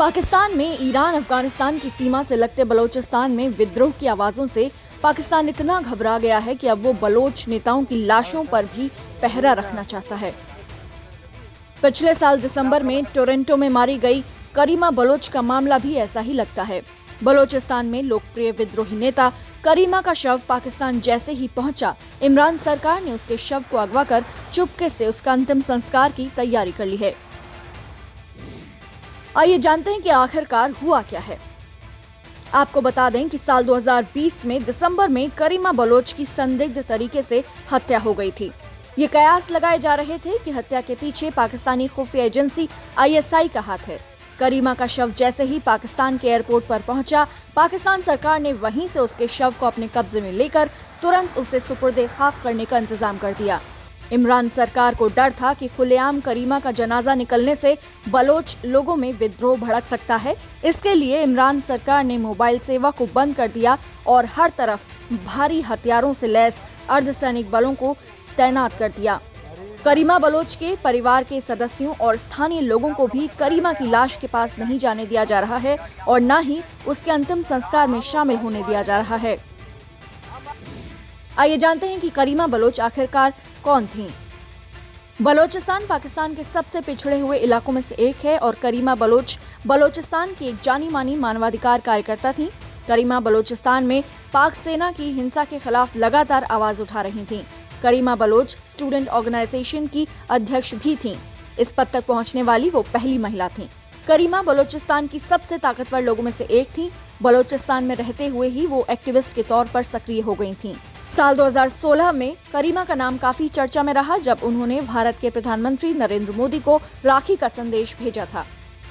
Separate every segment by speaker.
Speaker 1: पाकिस्तान में ईरान अफगानिस्तान की सीमा से लगते बलोचिस्तान में विद्रोह की आवाजों से पाकिस्तान इतना घबरा गया है कि अब वो बलोच नेताओं की लाशों पर भी पहरा रखना चाहता है। पिछले साल दिसंबर में टोरंटो में मारी गई करीमा बलोच का मामला भी ऐसा ही लगता है। बलोचिस्तान में लोकप्रिय विद्रोही नेता करीमा का शव पाकिस्तान जैसे ही पहुंचा, इमरान सरकार ने उसके शव को अगवा कर चुपके से उसका अंतिम संस्कार की तैयारी कर ली है। आइए जानते हैं कि आखिरकार हुआ क्या है। आपको बता दें कि साल 2020 में दिसंबर में करीमा बलोच की संदिग्ध तरीके से हत्या हो गई थी। ये कयास लगाए जा रहे थे कि हत्या के पीछे पाकिस्तानी खुफिया एजेंसी ISI का हाथ है। करीमा का शव जैसे ही पाकिस्तान के एयरपोर्ट पर पहुंचा, पाकिस्तान सरकार ने वहीं से उसके शव को अपने कब्जे में लेकर तुरंत उसे सुपुर्दे खाक करने का इंतजाम कर दिया। इमरान सरकार को डर था कि खुलेआम करीमा का जनाजा निकलने से बलोच लोगों में विद्रोह भड़क सकता है। इसके लिए इमरान सरकार ने मोबाइल सेवा को बंद कर दिया और हर तरफ भारी हथियारों से लैस अर्धसैनिक बलों को तैनात कर दिया। करीमा बलोच के परिवार के सदस्यों और स्थानीय लोगों को भी करीमा की लाश के पास नहीं जाने दिया जा रहा है और न ही उसके अंतिम संस्कार में शामिल होने दिया जा रहा है। आइए जानते हैं कि करीमा बलोच आखिरकार कौन थीं। बलोचिस्तान पाकिस्तान के सबसे पिछड़े हुए इलाकों में से एक है और करीमा बलोच बलोचिस्तान की एक जानी मानी मानवाधिकार कार्यकर्ता थीं। करीमा बलोचिस्तान में पाक सेना की हिंसा के खिलाफ लगातार आवाज उठा रही थीं। करीमा बलोच स्टूडेंट ऑर्गेनाइजेशन की अध्यक्ष भी थीं। इस पद तक पहुंचने वाली वो पहली महिला थीं। करीमा बलोचिस्तान की सबसे ताकतवर लोगों में से एक थीं। बलोचिस्तान में रहते हुए ही वो एक्टिविस्ट के तौर पर सक्रिय हो गई थीं। साल 2016 में करीमा का नाम काफी चर्चा में रहा जब उन्होंने भारत के प्रधानमंत्री नरेंद्र मोदी को राखी का संदेश भेजा था।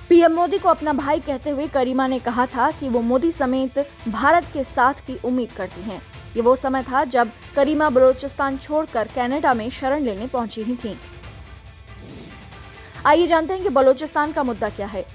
Speaker 1: PM मोदी को अपना भाई कहते हुए करीमा ने कहा था कि वो मोदी समेत भारत के साथ की उम्मीद करती हैं। ये वो समय था जब करीमा बलोचिस्तान छोड़कर कनाडा में शरण लेने पहुंची ही थीं। आइए जानते हैं कि बलोचिस्तान का मुद्दा क्या है।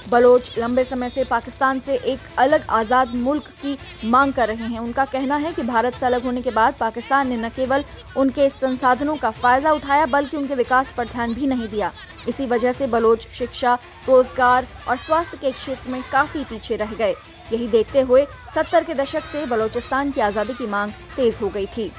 Speaker 1: बलोच लंबे समय से पाकिस्तान से एक अलग आज़ाद मुल्क की मांग कर रहे हैं। उनका कहना है कि भारत से अलग होने के बाद पाकिस्तान ने न केवल उनके संसाधनों का फायदा उठाया बल्कि उनके विकास पर ध्यान भी नहीं दिया। इसी वजह से बलोच शिक्षा, रोजगार और स्वास्थ्य के क्षेत्र में काफ़ी पीछे रह गए। यही देखते हुए 70 के दशक से बलोचिस्तान की आज़ादी की मांग तेज हो गई थी।